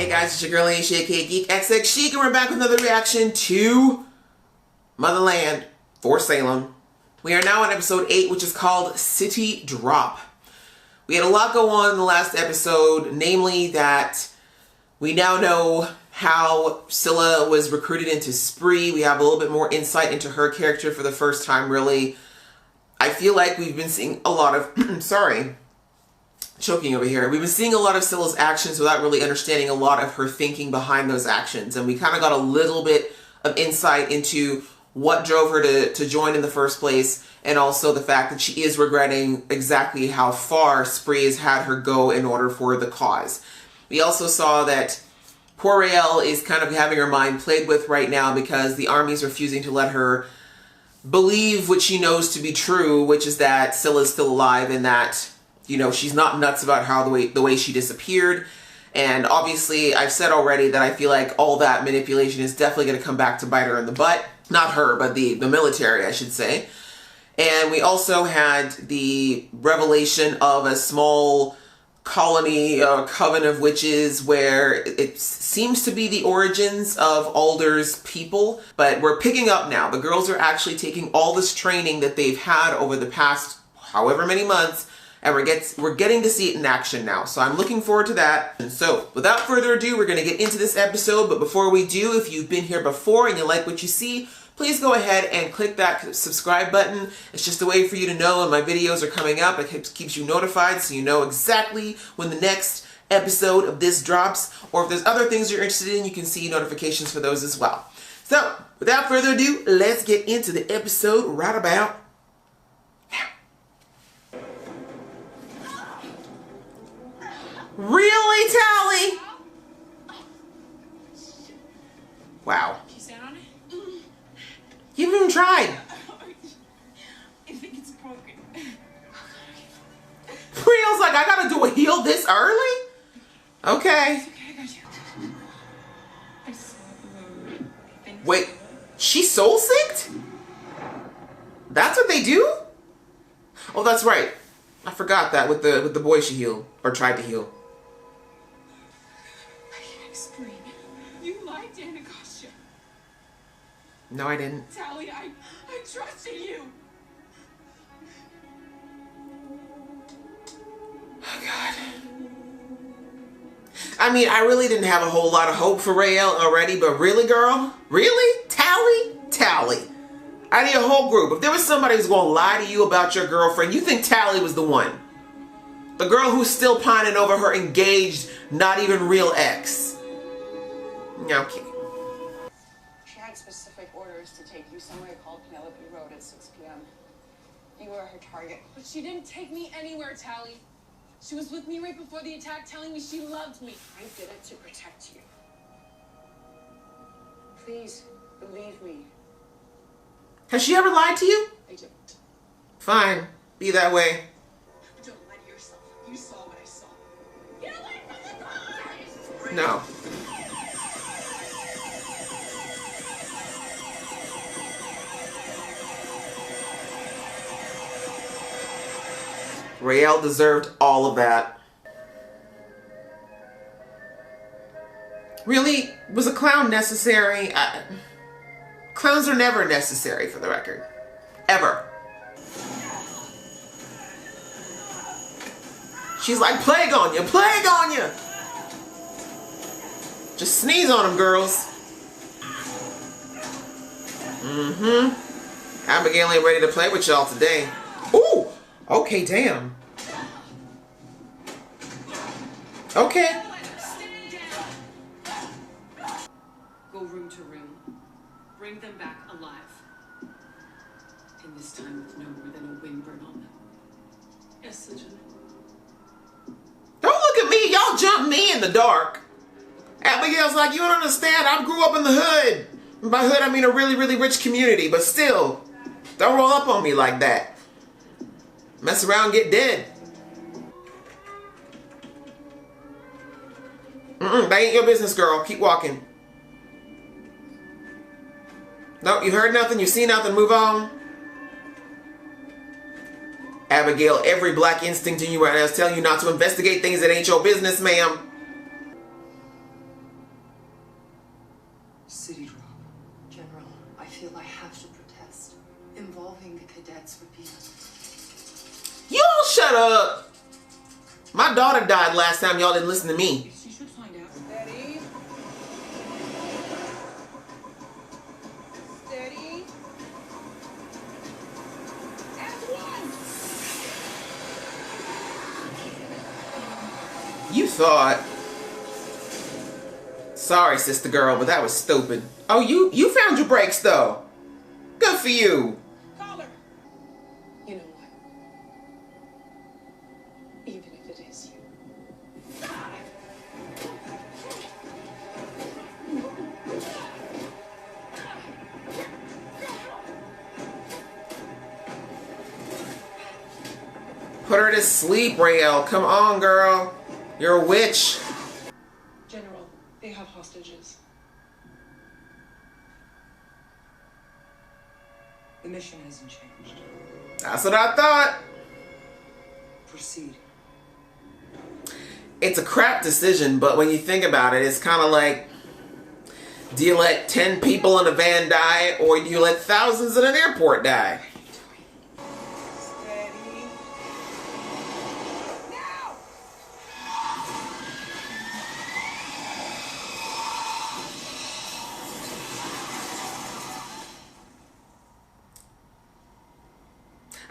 Hey guys, it's your girl Aisha, aka Geek XX Chic, and we're back with another reaction to Motherland for Salem. We are now on episode 8, which is called Citydrop. We had a lot go on in the last episode, namely that we now know how Scylla was recruited into Spree. We have a little bit more insight into her character for the first time, really. I feel like we've been seeing a lot of, sorry, choking over here. We've been seeing a lot of Scylla's actions without really understanding a lot of her thinking behind those actions. And we kind of got a little bit of insight into what drove her to join in the first place, and also the fact that she is regretting exactly how far Spree has had her go in order for the cause. We also saw that poor Raelle is kind of having her mind played with right now because the army's refusing to let her believe what she knows to be true, which is that Scylla's still alive and that, you know, she's not nuts about how the way she disappeared. And obviously, I've said already that I feel like all that manipulation is definitely going to come back to bite her in the butt. Not her, but the military, I should say. And we also had the revelation of a small colony, coven of witches, where it seems to be the origins of Alder's people. But we're picking up now. The girls are actually taking all this training that they've had over the past however many months, and we're getting to see it in action now. So I'm looking forward to that. And so, without further ado, we're going to get into this episode. But before we do, if you've been here before and you like what you see, please go ahead and click that subscribe button. It's just a way for you to know when my videos are coming up. It keeps you notified so you know exactly when the next episode of this drops. Or if there's other things you're interested in, you can see notifications for those as well. So, without further ado, let's get into the episode right about now. Really, Tally? Wow. Can you stand on it? You haven't even tried. I think it's broken. Raelle's like, I gotta do a heel this early? Okay. It's okay, I got you. I saw the Wait, she soul synced? That's what they do? Oh, that's right. I forgot that with the boy she healed, or tried to heal. I can't explain. You lied to Anacostia. No, I didn't. Tally, I trusted you. Oh, God. I mean, I really didn't have a whole lot of hope for Raelle already, but really, girl? Really? Tally? Tally. Out of your whole group, if there was somebody who's going to lie to you about your girlfriend, you think Tally was the one. The girl who's still pining over her engaged, not even real ex. Okay. She had specific orders to take you somewhere called Penelope Road at 6 p.m. You were her target. But she didn't take me anywhere, Tally. She was with me right before the attack, telling me she loved me. I did it to protect you. Please, believe me. Has she ever lied to you? I don't. Fine. Be that way. Don't lie to yourself. You saw what I saw. Get away from the car! No. Raelle deserved all of that. Really? Was a clown necessary? Clowns are never necessary, for the record. Ever. She's like, plague on you, plague on you! Just sneeze on them, girls. Mm-hmm. Abigail ain't ready to play with y'all today. Ooh! Okay, damn. Okay. Go room to room. Bring them back alive. And this time with no more than a whimper on them. Yes, Sajana. Don't look at me. Y'all jump me in the dark. Abigail's like, you don't understand. I grew up in the hood. By hood, I mean a really, really rich community. But still, don't roll up on me like that. Mess around, get dead. That ain't your business, girl. Keep walking. No, you heard nothing, you see nothing, move on. Abigail, every black instinct in you right now is telling you not to investigate things that ain't your business, ma'am. Shut up. My daughter died last time y'all didn't listen to me. She should find out. Steady. Steady. And one. You thought. Sorry, sister girl, but that was stupid. Oh, you found your brakes though. Good for you. Collar. You know what? Even if it is you. Put her to sleep, Rael. Come on, girl. You're a witch. General, they have hostages. The mission hasn't changed. That's what I thought. Proceed. It's a crap decision, but when you think about it, it's kind of like, do you let 10 people in a van die, or do you let thousands in an airport die? Steady. Now.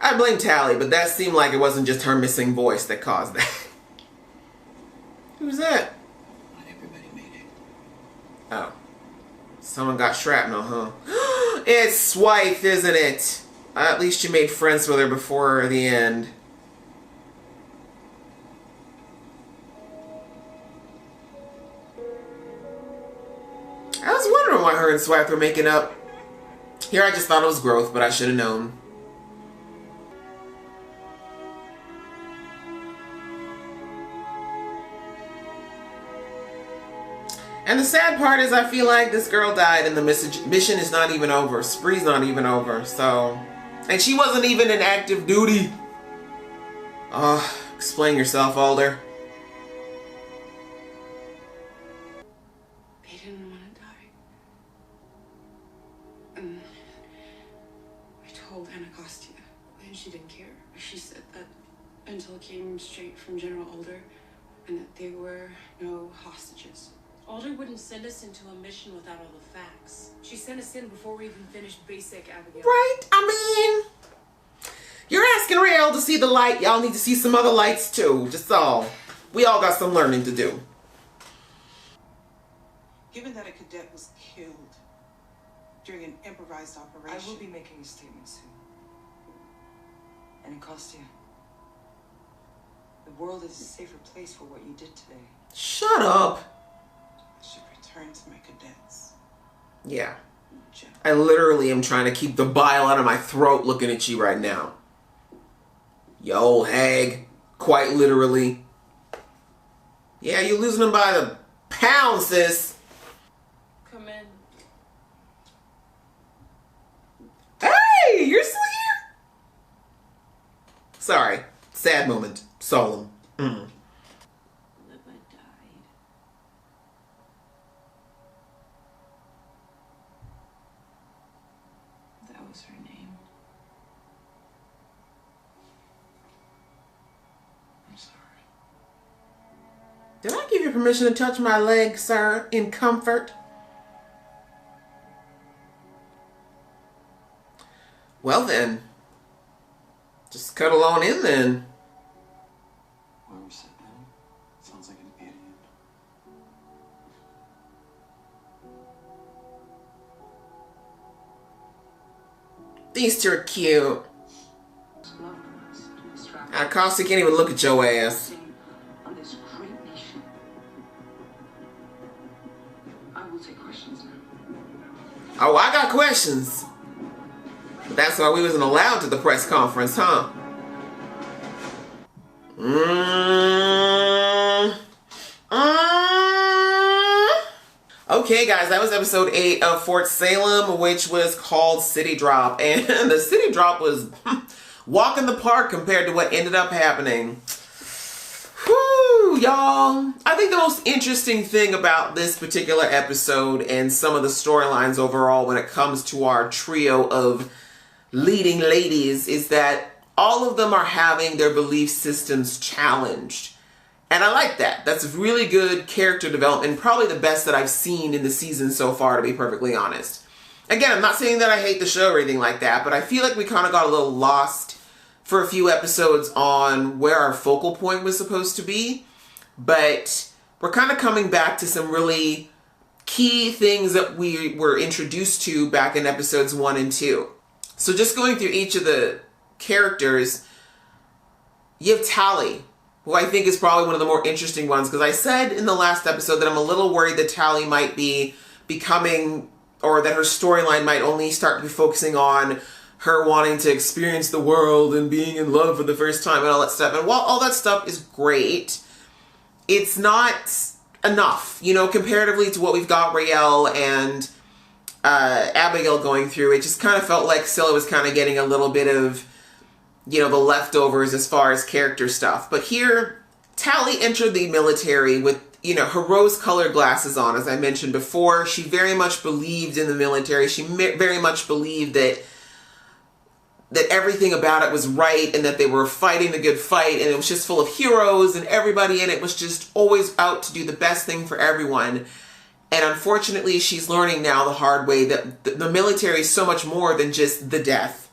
I blame Tally, but that seemed like it wasn't just her missing voice that caused that. Who's that? Not everybody made it. Oh. Someone got shrapnel, huh? It's Swythe, isn't it? At least you made friends with her before the end. I was wondering why her and Swythe were making up. Here I just thought it was growth, but I should have known. And the sad part is I feel like this girl died and the mission is not even over. Spree's not even over, so... And she wasn't even in active duty. Oh, explain yourself, Alder. They didn't want to die. And I told Anacostia, and she didn't care. She said that intel came straight from General Alder, and that there were no hostages. Alder wouldn't send us into a mission without all the facts. She sent us in before we even finished basic, Abigail. Right? I mean, you're asking Rael to see the light. Y'all need to see some other lights too. Just all. We all got some learning to do. Given that a cadet was killed during an improvised operation, I will be making a statement soon. And Anacostia, the world is a safer place for what you did today. Shut up. I should return to my cadets. Yeah. General. I literally am trying to keep the bile out of my throat looking at you right now. You old hag. Quite literally. Yeah, you're losing them by the pound, sis. Come in. Hey, you're still here? Sorry. Sad moment. Solemn. Libba died. That was her name. I'm sorry. Did I give you permission to touch my leg, sir, in comfort? Well then. Just cuddle on in then. Whoever said that sounds like an idiot. These two are cute. Acosta can't even look at your ass. On this great nation. I will take questions now. Oh, I got questions. But that's why we wasn't allowed to the press conference, huh? Okay, guys, that was episode 8 of Fort Salem, which was called Citydrop. And the Citydrop was walk in the park compared to what ended up happening. Whew, y'all. I think the most interesting thing about this particular episode and some of the storylines overall when it comes to our trio of leading ladies is that all of them are having their belief systems challenged. And I like that. That's really good character development, probably the best that I've seen in the season so far, to be perfectly honest. Again, I'm not saying that I hate the show or anything like that, but I feel like we kind of got a little lost for a few episodes on where our focal point was supposed to be. But we're kind of coming back to some really key things that we were introduced to back in episodes 1 and 2. So just going through each of the characters, you have Tally, who I think is probably one of the more interesting ones, because I said in the last episode that I'm a little worried that Tally might be becoming, or that her storyline might only start to be focusing on her wanting to experience the world and being in love for the first time and all that stuff. And while all that stuff is great, it's not enough, you know, comparatively to what we've got Raelle and Abigail going through. It just kind of felt like Scylla was kind of getting a little bit of, you know, the leftovers as far as character stuff. But here, Tally entered the military with, you know, her rose-colored glasses on, as I mentioned before. She very much believed in the military. She very much believed that everything about it was right and that they were fighting the good fight, and it was just full of heroes, and everybody in it was just always out to do the best thing for everyone. And unfortunately, she's learning now the hard way that the military is so much more than just the death.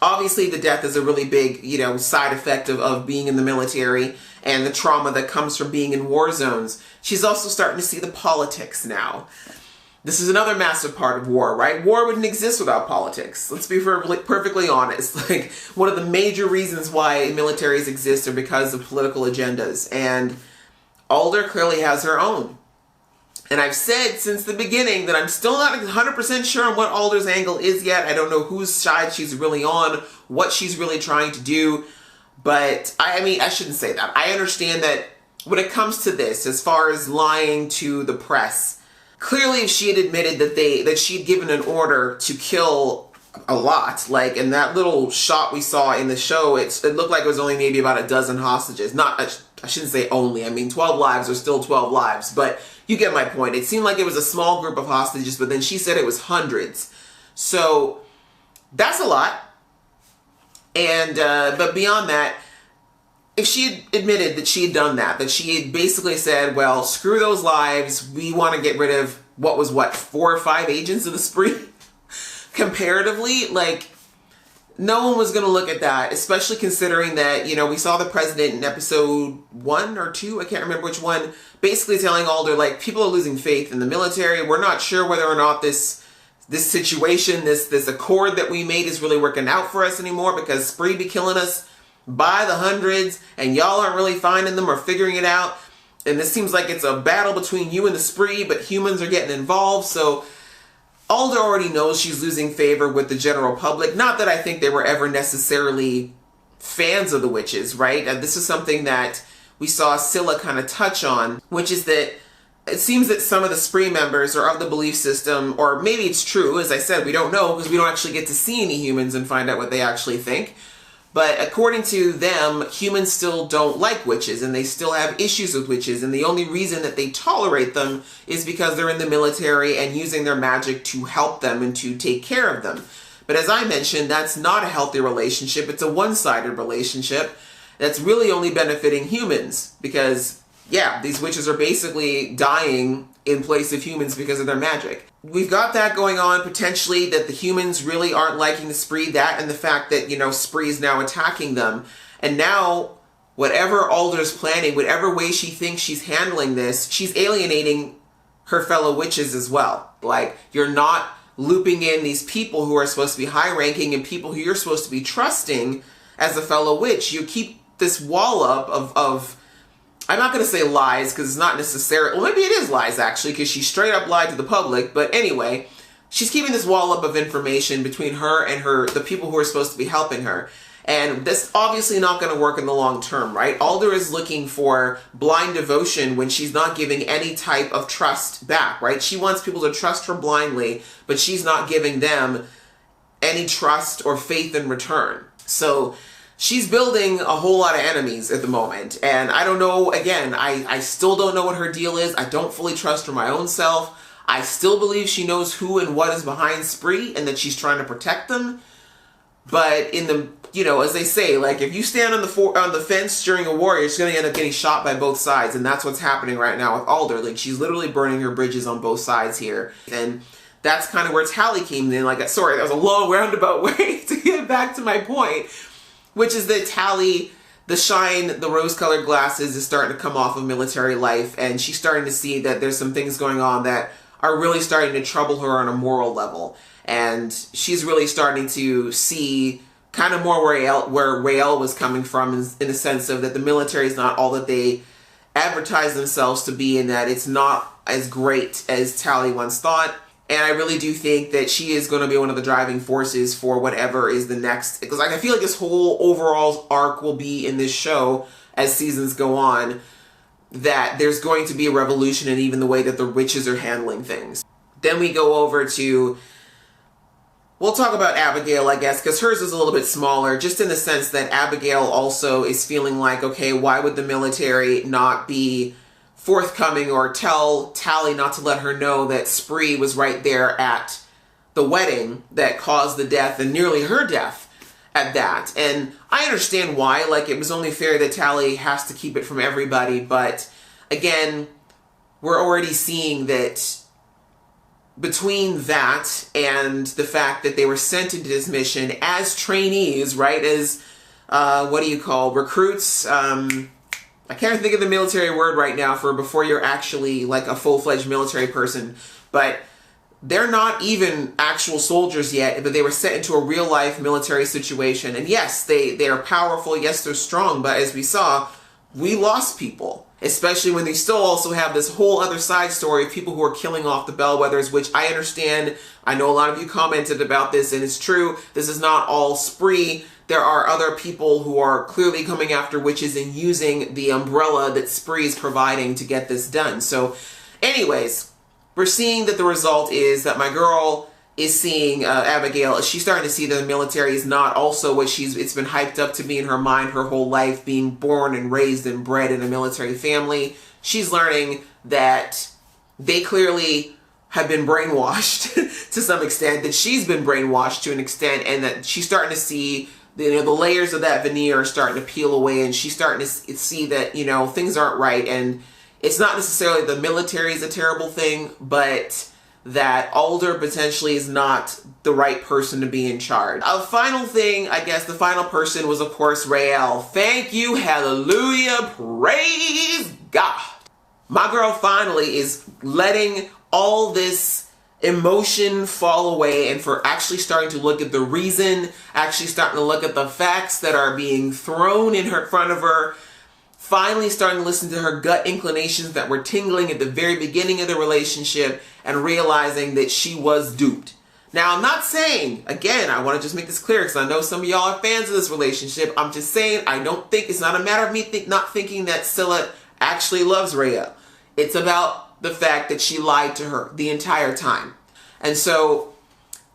Obviously, the death is a really big, you know, side effect of being in the military and the trauma that comes from being in war zones. She's also starting to see the politics now. This is another massive part of war, right? War wouldn't exist without politics. Let's be perfectly honest. Like, one of the major reasons why militaries exist are because of political agendas. And Alder clearly has her own. And I've said since the beginning that I'm still not 100% sure on what Alder's angle is yet. I don't know whose side she's really on, what she's really trying to do. But, I mean, I shouldn't say that. I understand that when it comes to this, as far as lying to the press, clearly if she had admitted that she'd given an order to kill a lot, like in that little shot we saw in the show, it looked like it was only maybe about a dozen hostages. I shouldn't say only, I mean 12 lives are still 12 lives, but you get my point. It seemed like it was a small group of hostages, but then she said it was hundreds. So that's a lot. And but beyond that, if she had admitted that she had done that she had basically said, well, screw those lives, we want to get rid of, what, 4 or 5 agents of the spree? Comparatively, like, no one was going to look at that, especially considering that, you know, we saw the president in episode 1 or 2, I can't remember which one, basically telling Alder, like, people are losing faith in the military. We're not sure whether or not this situation, this accord that we made is really working out for us anymore, because spree be killing us by the hundreds, and y'all aren't really finding them or figuring it out. And this seems like it's a battle between you and the spree, but humans are getting involved. So Alder already knows she's losing favor with the general public. Not that I think they were ever necessarily fans of the witches, right? This is something that we saw Scylla kind of touch on, which is that it seems that some of the spree members are of the belief system, or maybe it's true, as I said, we don't know because we don't actually get to see any humans and find out what they actually think. But according to them, humans still don't like witches, and they still have issues with witches, and the only reason that they tolerate them is because they're in the military and using their magic to help them and to take care of them. But as I mentioned, that's not a healthy relationship. It's a one-sided relationship that's really only benefiting humans, because, yeah, these witches are basically dying in place of humans because of their magic. We've got that going on, potentially, that the humans really aren't liking the spree, that and the fact that, you know, spree is now attacking them. And now, whatever Alder's planning, whatever way she thinks she's handling this, she's alienating her fellow witches as well. Like, you're not looping in these people who are supposed to be high-ranking and people who you're supposed to be trusting as a fellow witch. You keep this wall up of I'm not going to say lies, because it's not necessarily, well, maybe it is lies, actually, because she straight up lied to the public. But anyway, she's keeping this wall up of information between her and the people who are supposed to be helping her. And that's obviously not going to work in the long term, right? Alder is looking for blind devotion when she's not giving any type of trust back, right? She wants people to trust her blindly, but she's not giving them any trust or faith in return. So she's building a whole lot of enemies at the moment. And I don't know, again, I still don't know what her deal is. I don't fully trust her my own self. I still believe she knows who and what is behind spree and that she's trying to protect them. But in the you know, as they say, like, if you stand on the fence during a war, you're just gonna end up getting shot by both sides, and that's what's happening right now with Alder. Like, she's literally burning her bridges on both sides here, and that's kind of where Tally came in. Like, sorry, that was a long roundabout way to get back to my point, which is that Tally, the shine, the rose-colored glasses is starting to come off of military life, and she's starting to see that there's some things going on that are really starting to trouble her on a moral level. And she's really starting to see kind of more where Rael was coming from, in the sense of that the military is not all that they advertise themselves to be, and that it's not as great as Tally once thought. And I really do think that she is going to be one of the driving forces for whatever is the next, because I feel like this whole overall arc will be in this show as seasons go on, that there's going to be a revolution in even the way that the witches are handling things. Then we go over to, we'll talk about Abigail, I guess, because hers is a little bit smaller, just in the sense that Abigail also is feeling like, okay, why would the military not be forthcoming or tell Tally not to let her know that Spree was right there at the wedding that caused the death, and nearly her death at that. And I understand why, like, it was only fair that Tally has to keep it from everybody, but again, we're already seeing that between that and the fact that they were sent into this mission as trainees, right, as recruits, I can't think of the military word right now for before you're actually like a full-fledged military person, but they're not even actual soldiers yet, but they were set into a real-life military situation. And yes, they are powerful, yes, they're strong, but as we saw, we lost people, especially when they still also have this whole other side story of people who are killing off the bellwethers, which I understand. I know a lot of you commented about this, and it's true. This is not all Spree. There are other people who are clearly coming after witches and using the umbrella that Spree is providing to get this done. So anyways, we're seeing that the result is that my girl is seeing Abigail. She's starting to see that the military is not also what it's been hyped up to be in her mind her whole life, being born and raised and bred in a military family. She's learning that they clearly have been brainwashed to some extent, that she's been brainwashed to an extent, and that she's starting to see the layers of that veneer are starting to peel away, and she's starting to see that, you know, things aren't right. And it's not necessarily the military is a terrible thing, but that Alder potentially is not the right person to be in charge. A final thing, I guess, the final person was, of course, Rael. Thank you, hallelujah, praise God. My girl finally is letting all this emotion fall away, and for actually starting to look at the reason, actually starting to look at the facts that are being thrown in front of her, finally starting to listen to her gut inclinations that were tingling at the very beginning of the relationship, and realizing that she was duped. Now, I'm not saying, again, I want to just make this clear because I know some of y'all are fans of this relationship. I'm just saying, I don't think, it's not a matter of me not thinking that Scylla actually loves Rael. It's about the fact that she lied to her the entire time. And so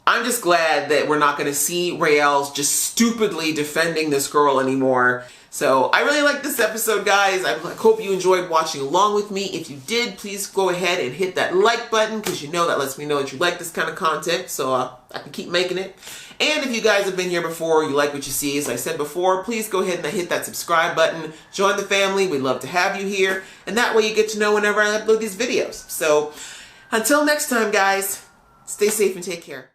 I'm just glad that we're not going to see Rael just stupidly defending this girl anymore. So I really like this episode, guys. I hope you enjoyed watching along with me. If you did, please go ahead and hit that like button, because you know that lets me know that you like this kind of content, so I can keep making it. And if you guys have been here before, you like what you see, as I said before, please go ahead and hit that subscribe button. Join the family. We'd love to have you here. And that way you get to know whenever I upload these videos. So until next time, guys, stay safe and take care.